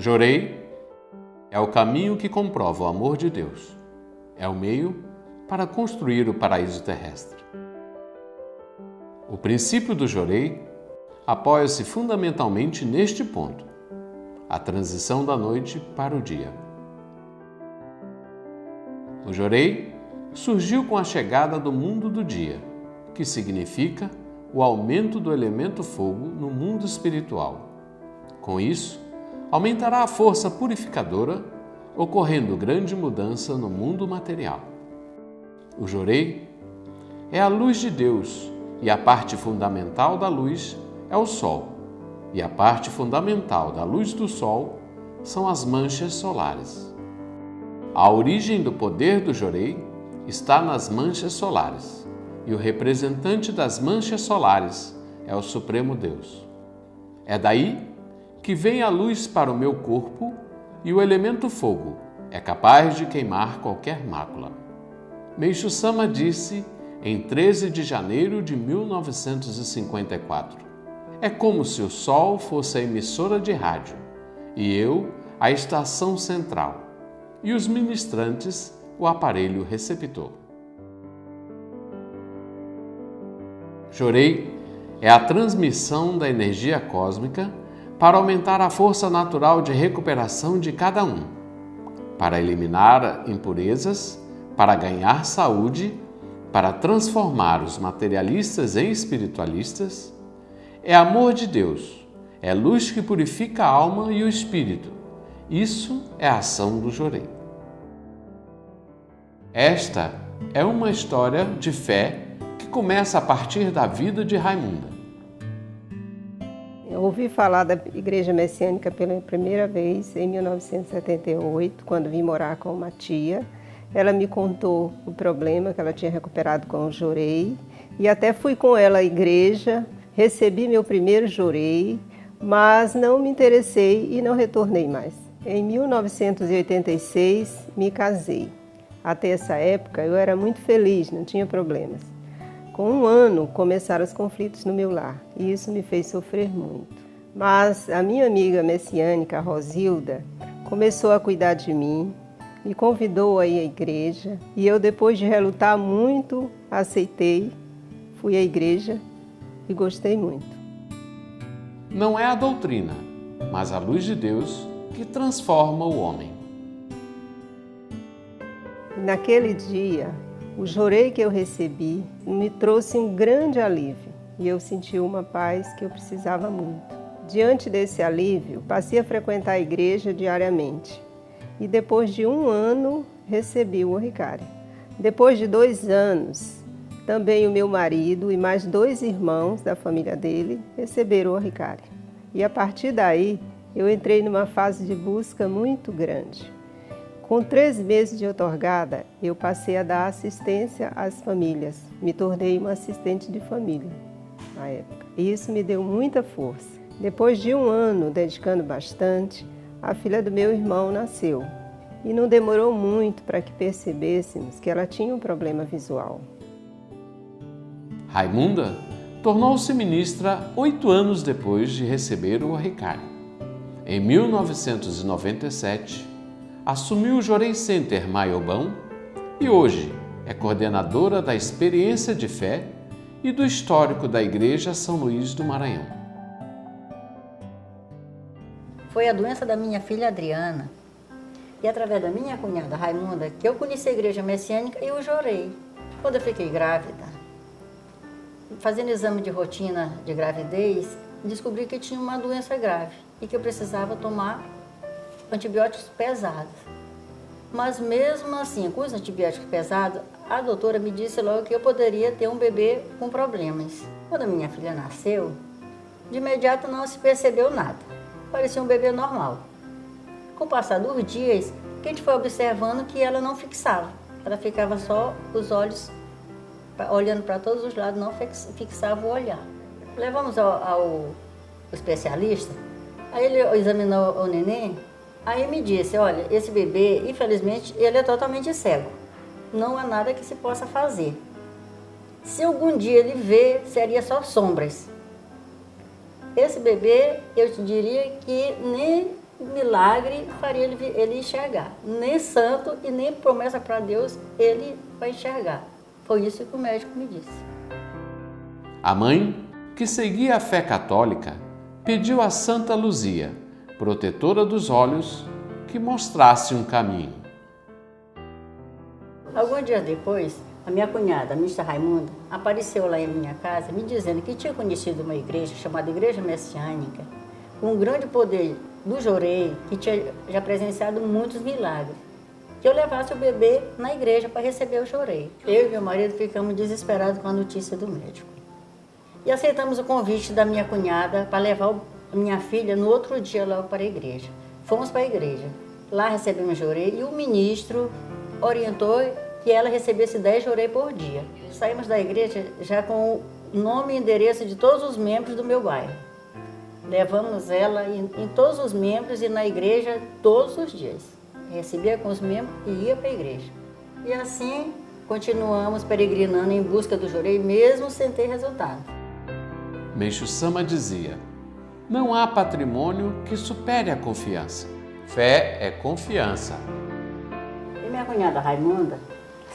Jorei é o caminho que comprova o amor de Deus. É o meio para construir o paraíso terrestre. O princípio do Jorei apoia-se fundamentalmente neste ponto: a transição da noite para o dia. O Jorei surgiu com a chegada do mundo do dia, que significa o aumento do elemento fogo no mundo espiritual. Com isso, aumentará a força purificadora, ocorrendo grande mudança no mundo material. O Jorei é a luz de Deus e a parte fundamental da luz é o Sol, e a parte fundamental da luz do Sol são as manchas solares. A origem do poder do Jorei está nas manchas solares, e o representante das manchas solares é o Supremo Deus. É daí que vem a luz para o meu corpo e o elemento fogo é capaz de queimar qualquer mácula. Meishu Sama disse em 13 de janeiro de 1954: é como se o Sol fosse a emissora de rádio e eu a estação central e os ministrantes o aparelho receptor. Jorei é a transmissão da energia cósmica para aumentar a força natural de recuperação de cada um, para eliminar impurezas, para ganhar saúde, para transformar os materialistas em espiritualistas. É amor de Deus, é luz que purifica a alma e o espírito. Isso é a ação do Jorei. Esta é uma história de fé que começa a partir da vida de Raimunda. Eu ouvi falar da Igreja Messiânica pela primeira vez em 1978, quando vim morar com uma tia. Ela me contou o problema que ela tinha recuperado com o Jorei e até fui com ela à igreja, recebi meu primeiro Jorei, mas não me interessei e não retornei mais. Em 1986, me casei. Até essa época eu era muito feliz, não tinha problemas. Com 1 ano começaram os conflitos no meu lar e isso me fez sofrer muito. Mas a minha amiga messiânica, Rosilda, começou a cuidar de mim, me convidou a ir à igreja e eu, depois de relutar muito, aceitei, fui à igreja e gostei muito. Não é a doutrina, mas a luz de Deus que transforma o homem. Naquele dia, o Jorei que eu recebi me trouxe um grande alívio e eu senti uma paz que eu precisava muito. Diante desse alívio, passei a frequentar a igreja diariamente e depois de 1 ano recebi o Ohikari. Depois de 2 anos, também o meu marido e mais 2 irmãos da família dele receberam o Ohikari. E a partir daí, eu entrei numa fase de busca muito grande. Com 3 meses de outorgada, eu passei a dar assistência às famílias. Me tornei uma assistente de família na época. E isso me deu muita força. Depois de 1 ano dedicando bastante, a filha do meu irmão nasceu. E não demorou muito para que percebêssemos que ela tinha um problema visual. Raimunda tornou-se ministra 8 anos depois de receber o Ohikari. Em 1997, assumiu o Jorei Center Maiobão e hoje é coordenadora da Experiência de Fé e do Histórico da Igreja São Luís do Maranhão. Foi a doença da minha filha Adriana e através da minha cunhada Raimunda que eu conheci a Igreja Messiânica e o Jorei. Quando eu fiquei grávida, fazendo exame de rotina de gravidez, descobri que tinha uma doença grave e que eu precisava tomar antibióticos pesados. Mas mesmo assim, com os antibióticos pesados, a doutora me disse logo que eu poderia ter um bebê com problemas. Quando a minha filha nasceu, de imediato não se percebeu nada. Parecia um bebê normal. Com o passar dos dias, a gente foi observando que ela não fixava. Ela ficava só os olhos olhando para todos os lados, não fixava o olhar. Levamos ao especialista, aí ele examinou o neném, aí me disse, olha, esse bebê, infelizmente, ele é totalmente cego. Não há nada que se possa fazer. Se algum dia ele ver, seria só sombras. Esse bebê, eu te diria que nem milagre faria ele enxergar. Nem santo e nem promessa para Deus ele vai enxergar. Foi isso que o médico me disse. A mãe, que seguia a fé católica, pediu a Santa Luzia, protetora dos olhos, que mostrasse um caminho. Alguns dias depois, a minha cunhada, a ministra Raimunda, apareceu lá em minha casa me dizendo que tinha conhecido uma igreja chamada Igreja Messiânica, com um grande poder do Jorei, que tinha já presenciado muitos milagres. Que eu levasse o bebê na igreja para receber o Jorei. Eu e meu marido ficamos desesperados com a notícia do médico. E aceitamos o convite da minha cunhada para levar a minha filha no outro dia logo para a igreja. Fomos para a igreja. Lá recebemos Jorei e o ministro orientou que ela recebesse 10 Jorei por dia. Saímos da igreja já com o nome e endereço de todos os membros do meu bairro. Levamos ela em todos os membros e na igreja todos os dias. Recebia com os membros e ia para a igreja. E assim continuamos peregrinando em busca do Jorei, mesmo sem ter resultado. Meixo Sama dizia: não há patrimônio que supere a confiança. Fé é confiança. E minha cunhada Raimunda,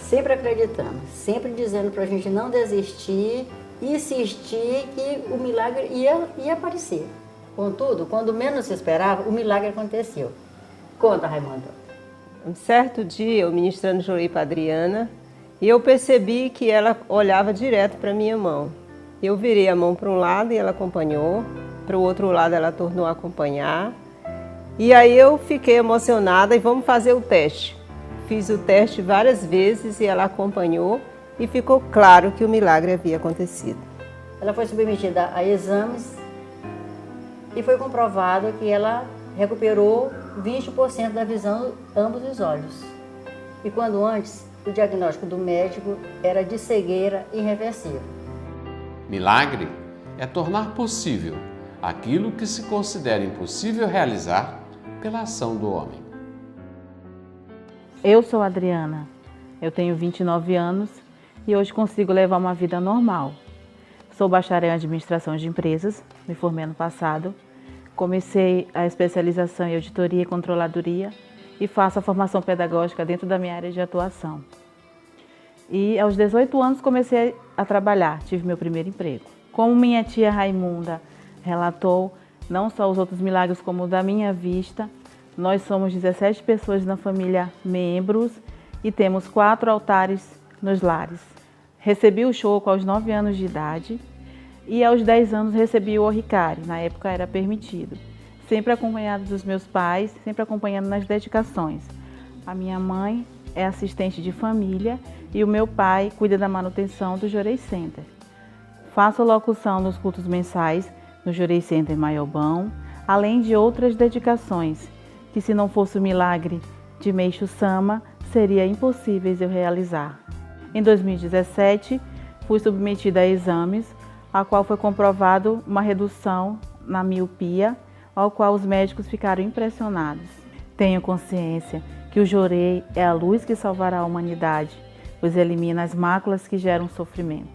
sempre acreditando, sempre dizendo para a gente não desistir, insistir que o milagre ia aparecer. Contudo, quando menos se esperava, o milagre aconteceu. Conta, Raimunda. Um certo dia, eu ministrando Jorei para Adriana, e eu percebi que ela olhava direto para a minha mão. Eu virei a mão para um lado e ela acompanhou, para o outro lado ela tornou a acompanhar. E aí eu fiquei emocionada e vamos fazer o teste. Fiz o teste várias vezes e ela acompanhou e ficou claro que o milagre havia acontecido. Ela foi submetida a exames e foi comprovado que ela recuperou 20% da visão ambos os olhos. E quando antes, o diagnóstico do médico era de cegueira irreversível. Milagre é tornar possível aquilo que se considera impossível realizar pela ação do homem. Eu sou Adriana, eu tenho 29 anos e hoje consigo levar uma vida normal. Sou bacharel em administração de empresas, me formei ano passado, comecei a especialização em auditoria e controladoria e faço a formação pedagógica dentro da minha área de atuação. E aos 18 anos comecei a trabalhar, tive meu primeiro emprego. Como minha tia Raimunda relatou, não só os outros milagres como o da minha vista, nós somos 17 pessoas na família membros e temos 4 altares nos lares. Recebi o choco aos 9 anos de idade e aos 10 anos recebi o orricário, na época era permitido. Sempre acompanhado dos meus pais, sempre acompanhando nas dedicações. A minha mãe é assistente de família e o meu pai cuida da manutenção do Jorei Center. Faço locução nos cultos mensais no Jorei Center Maiobão, além de outras dedicações, que se não fosse o milagre de Meixo Sama, seria impossível eu realizar. Em 2017, fui submetida a exames, a qual foi comprovado uma redução na miopia, ao qual os médicos ficaram impressionados. Tenho consciência que o Jorei é a luz que salvará a humanidade, pois elimina as máculas que geram sofrimento.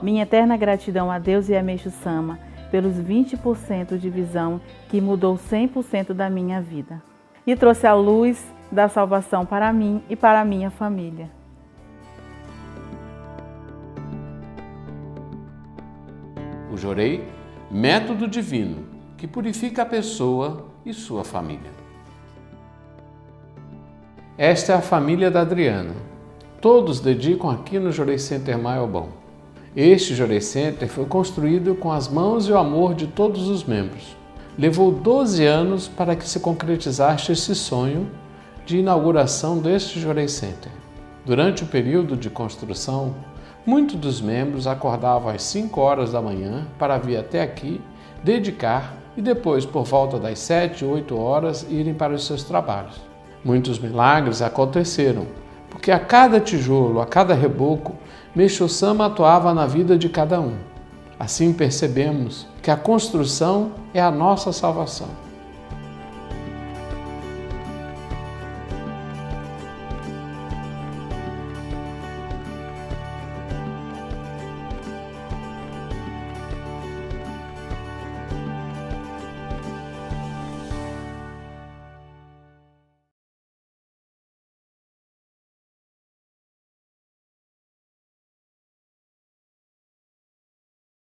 Minha eterna gratidão a Deus e a Meixo Sama pelos 20% de visão que mudou 100% da minha vida e trouxe a luz da salvação para mim e para a minha família. O Jorei, método divino que purifica a pessoa e sua família. Esta é a família da Adriana. Todos dedicam aqui no Jorei Center Maiobão. Este Jorei Center foi construído com as mãos e o amor de todos os membros. Levou 12 anos para que se concretizasse esse sonho de inauguração deste Jorei Center. Durante o período de construção, muitos dos membros acordavam às 5 horas da manhã para vir até aqui, dedicar e depois, por volta das 7, 8 horas, irem para os seus trabalhos. Muitos milagres aconteceram, porque a cada tijolo, a cada reboco, Meixo Sama atuava na vida de cada um. Assim percebemos que a construção é a nossa salvação.